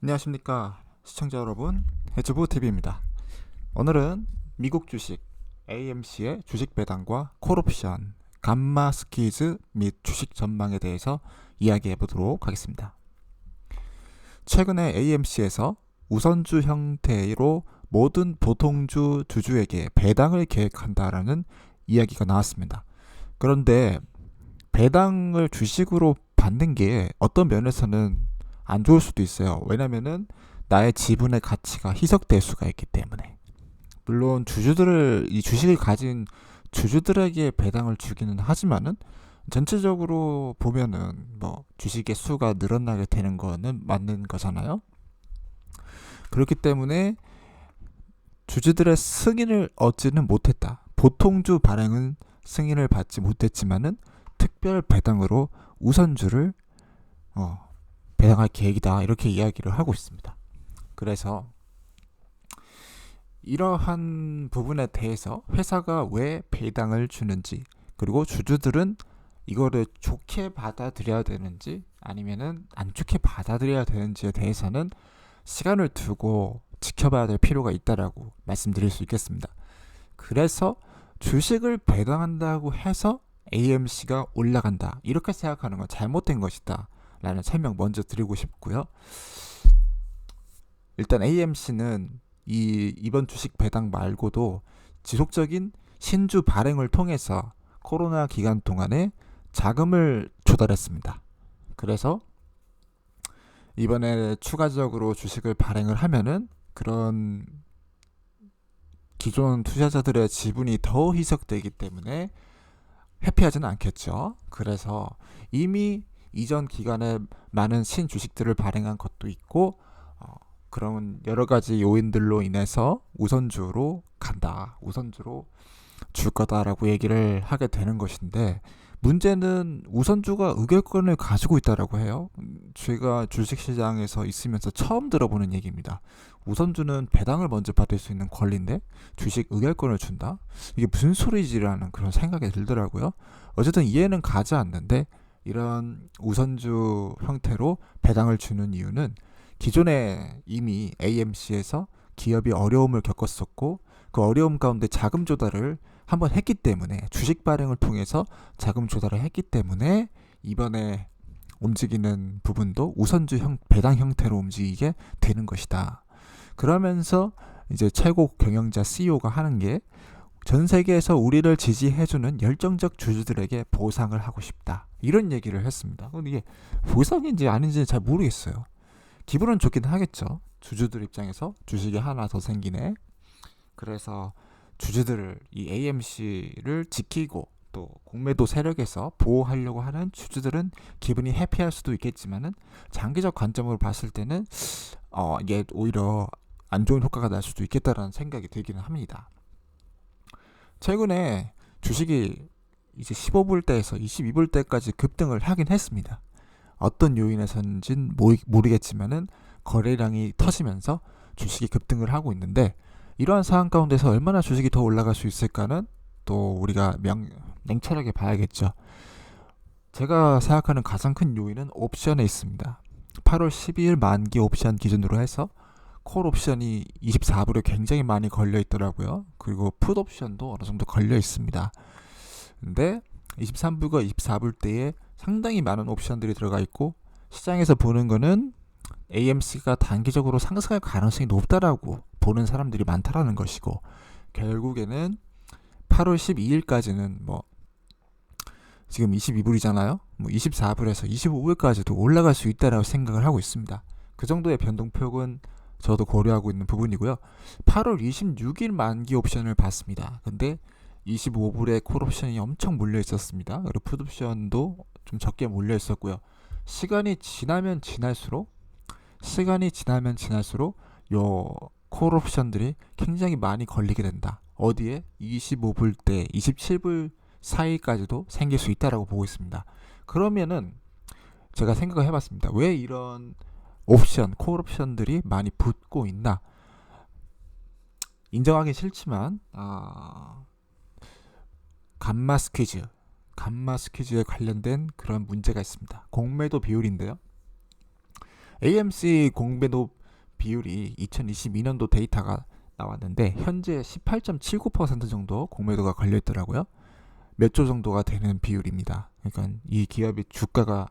안녕하십니까 시청자 여러분, 해주부TV입니다. 오늘은 미국 주식 AMC의 주식 배당과 콜옵션, 감마 스퀴즈 및 주식 전망에 대해서 이야기해 보도록 하겠습니다. 최근에 AMC에서 우선주 형태로 모든 보통주 주주에게 배당을 계획한다라는 이야기가 나왔습니다. 그런데 배당을 주식으로 받는 게 어떤 면에서는 안 좋을 수도 있어요. 왜냐면은 나의 지분의 가치가 희석될 수가 있기 때문에. 물론 이 주식을 가진 주주들에게 배당을 주기는 하지만은 전체적으로 보면은 뭐 주식의 수가 늘어나게 되는 거는 맞는 거잖아요. 그렇기 때문에 주주들의 승인을 얻지는 못했다. 보통주 발행은 승인을 받지 못했지만은 특별 배당으로 우선주를 배당할 계획이다, 이렇게 이야기를 하고 있습니다. 그래서 이러한 부분에 대해서 회사가 왜 배당을 주는지, 그리고 주주들은 이거를 좋게 받아들여야 되는지 아니면은 안 좋게 받아들여야 되는지에 대해서는 시간을 두고 지켜봐야 될 필요가 있다라고 말씀드릴 수 있겠습니다. 그래서 주식을 배당한다고 해서 AMC가 올라간다, 이렇게 생각하는 건 잘못된 것이다 라는 설명 먼저 드리고 싶고요. 일단 AMC는 이번 주식 배당 말고도 지속적인 신주 발행을 통해서 코로나 기간 동안에 자금을 조달했습니다. 그래서 이번에 추가적으로 주식을 발행을 하면은 그런 기존 투자자들의 지분이 더 희석되기 때문에 회피하지는 않겠죠. 그래서 이미 이전 기간에 많은 신주식들을 발행한 것도 있고, 그런 여러 가지 요인들로 인해서 우선주로 간다, 우선주로 줄 거다라고 얘기를 하게 되는 것인데, 문제는 우선주가 의결권을 가지고 있다라고 해요. 제가 주식시장에서 있으면서 처음 들어보는 얘기입니다. 우선주는 배당을 먼저 받을 수 있는 권리인데 주식 의결권을 준다? 이게 무슨 소리지라는 그런 생각이 들더라고요. 어쨌든 이해는 가지 않는데, 이런 우선주 형태로 배당을 주는 이유는 기존에 이미 AMC에서 기업이 어려움을 겪었었고, 그 어려움 가운데 자금 조달을 한번 했기 때문에, 주식 발행을 통해서 자금 조달을 했기 때문에 이번에 움직이는 부분도 우선주 배당 형태로 움직이게 되는 것이다. 그러면서 이제 최고 경영자 CEO가 하는 게, 전 세계에서 우리를 지지해주는 열정적 주주들에게 보상을 하고 싶다, 이런 얘기를 했습니다. 근데 이게 보상인지 아닌지는 잘 모르겠어요. 기분은 좋긴 하겠죠. 주주들 입장에서 주식이 하나 더 생기네. 그래서 주주들을, 이 AMC를 지키고 또 공매도 세력에서 보호하려고 하는 주주들은 기분이 해피할 수도 있겠지만은, 장기적 관점으로 봤을 때는 이게 오히려 안 좋은 효과가 날 수도 있겠다라는 생각이 들기는 합니다. 최근에 주식이 이제 15불대에서 22불대까지 급등을 하긴 했습니다. 어떤 요인에서인지는 모르겠지만은 거래량이 터지면서 주식이 급등을 하고 있는데, 이러한 상황 가운데서 얼마나 주식이 더 올라갈 수 있을까는 또 우리가 냉철하게 봐야겠죠. 제가 생각하는 가장 큰 요인은 옵션에 있습니다. 8월 12일 만기 옵션 기준으로 해서 콜 옵션이 24불에 굉장히 많이 걸려 있더라고요. 그리고 풋 옵션도 어느 정도 걸려 있습니다. 근데 23불과 24불대에 상당히 많은 옵션들이 들어가 있고, 시장에서 보는 거는 AMC가 단기적으로 상승할 가능성이 높다라고 보는 사람들이 많다라는 것이고, 결국에는 8월 12일까지는 뭐 지금 22불이잖아요. 뭐 24불에서 25불까지도 올라갈 수 있다라고 생각을 하고 있습니다. 그 정도의 변동폭은 저도 고려하고 있는 부분이고요. 8월 26일 만기 옵션을 봤습니다. 근데 25불에 콜 옵션이 엄청 몰려 있었습니다. 그리고 풋 옵션도 좀 적게 몰려 있었고요. 시간이 지나면 지날수록 요 콜 옵션들이 굉장히 많이 걸리게 된다. 어디에? 25불대, 27불 사이까지도 생길 수 있다라고 보고 있습니다. 그러면은 제가 생각을 해봤습니다. 왜 이런 콜 옵션들이 많이 붙고 있나? 인정하기 싫지만 감마 스퀴즈에 관련된 그런 문제가 있습니다. 공매도 비율인데요. AMC 공매도 비율이 2022년도 데이터가 나왔는데 현재 18.79% 정도 공매도가 걸려 있더라고요. 몇 조 정도가 되는 비율입니다. 그러니까 이 기업이 주가가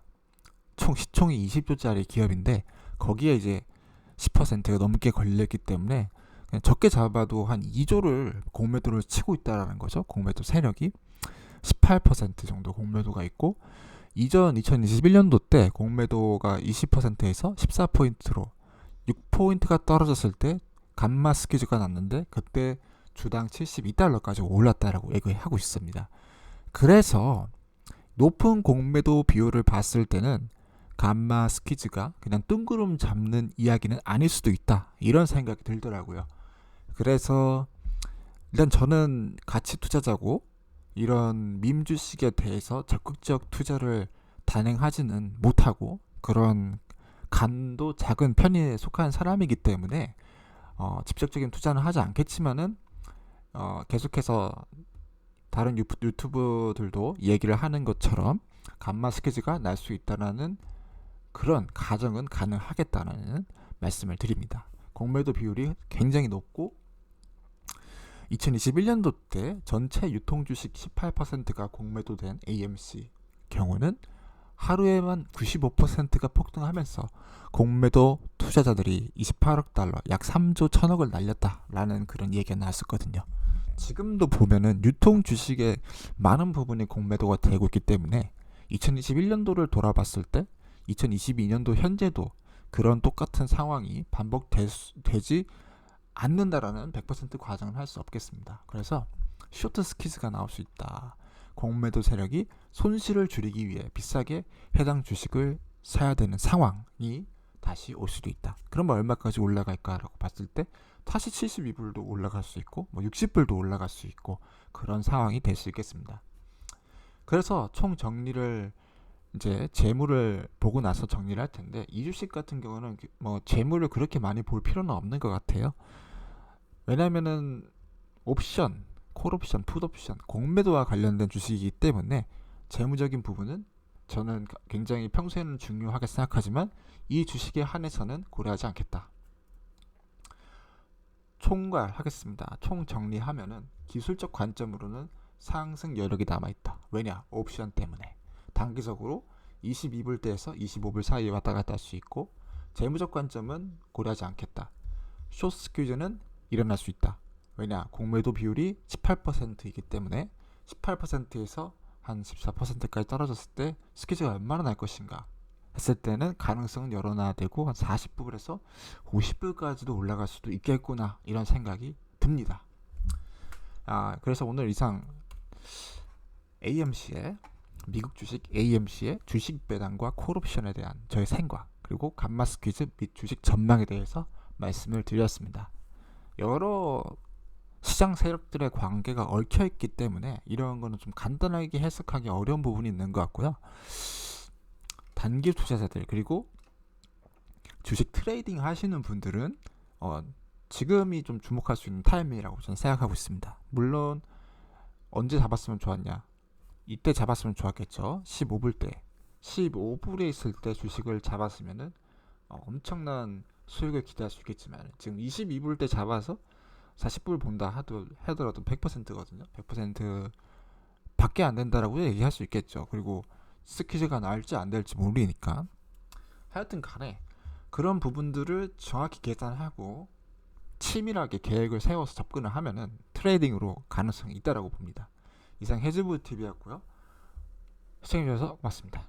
총 시총이 20조짜리 기업인데 거기에 이제 10%가 넘게 걸렸기 때문에 그냥 적게 잡아도 한 2조를 공매도를 치고 있다라는 거죠. 공매도 세력이 18% 정도 공매도가 있고 이전 2021년도 때 공매도가 20%에서 14포인트로 6포인트가 떨어졌을 때 감마 스퀴즈가 났는데 그때 주당 72달러까지 올랐다라고 얘기하고 있습니다. 그래서 높은 공매도 비율을 봤을 때는 감마 스퀴즈가 그냥 뜬구름 잡는 이야기는 아닐 수도 있다, 이런 생각이 들더라고요. 그래서 일단 저는 가치 투자자고 이런 밈 주식에 대해서 적극적 투자를 단행하지는 못하고 그런 간도 작은 편에 속한 사람이기 때문에 직접적인 투자는 하지 않겠지만은 계속해서 다른 유튜브들도 얘기를 하는 것처럼 감마 스퀴즈가 날 수 있다라는 그런 가정은 가능하겠다는 말씀을 드립니다. 공매도 비율이 굉장히 높고 2021년도 때 전체 유통 주식 18%가 공매도된 AMC 경우는 하루에만 95%가 폭등하면서 공매도 투자자들이 28억 달러, 약 3조 1천억을 날렸다라는 그런 얘기가 나왔었거든요. 지금도 보면은 유통 주식의 많은 부분이 공매도가 되고 있기 때문에 2021년도를 돌아봤을 때 2022년도 현재도 그런 똑같은 상황이 반복되지 않는다라는 100% 과정을 할 수 없겠습니다. 그래서 쇼트 스퀴즈가 나올 수 있다. 공매도 세력이 손실을 줄이기 위해 비싸게 해당 주식을 사야 되는 상황이 다시 올 수도 있다. 그러면 얼마까지 올라갈까라고 봤을 때 다시 72불도 올라갈 수 있고 60불도 올라갈 수 있고 그런 상황이 될 수 있겠습니다. 그래서 총 정리를 이제 재물을 보고 나서 정리를 할 텐데 이 주식 같은 경우는 재물을 그렇게 많이 볼 필요는 없는 것 같아요. 왜냐면은 옵션, 콜옵션, 풋옵션, 공매도와 관련된 주식이기 때문에 재무적인 부분은 저는 굉장히 평소에는 중요하게 생각하지만 이 주식에 한해서는 고려하지 않겠다. 총괄하겠습니다. 총 정리하면은 기술적 관점으로는 상승 여력이 남아있다. 왜냐? 옵션 때문에. 단기적으로 22불대에서 25불 사이에 왔다 갔다 할 수 있고 재무적 관점은 고려하지 않겠다. 숏 스퀴즈는 일어날 수 있다. 왜냐? 공매도 비율이 18%이기 때문에 18%에서 한 14%까지 떨어졌을 때 스퀴즈가 얼마나 날 것인가 했을 때는 가능성은 열어놔되고 한 40불에서 50불까지도 올라갈 수도 있겠구나, 이런 생각이 듭니다. 그래서 오늘 이상 AMC의 미국 주식 AMC의 주식 배당과 콜옵션에 대한 저의 생각, 그리고 감마 스퀴즈 및 주식 전망에 대해서 말씀을 드렸습니다. 여러 시장 세력들의 관계가 얽혀있기 때문에 이런 거는 좀 간단하게 해석하기 어려운 부분이 있는 것 같고요. 단기 투자자들 그리고 주식 트레이딩 하시는 분들은 지금이 좀 주목할 수 있는 타이밍이라고 저는 생각하고 있습니다. 물론 언제 잡았으면 좋았냐, 이때 잡았으면 좋았겠죠. 15불 때 15불에 있을 때 주식을 잡았으면은 엄청난 수익을 기대할 수 있겠지만 지금 22불 때 잡아서 40불 본다 하더라도 100%거든요. 100% 밖에 안 된다라고 얘기할 수 있겠죠. 그리고 스퀴즈가 나올지 안 될지 모르니까. 하여튼 간에 그런 부분들을 정확히 계산하고 치밀하게 계획을 세워서 접근을 하면은 트레이딩으로 가능성이 있다라고 봅니다. 이상 해즈부TV였고요. 시청해주셔서 고맙습니다.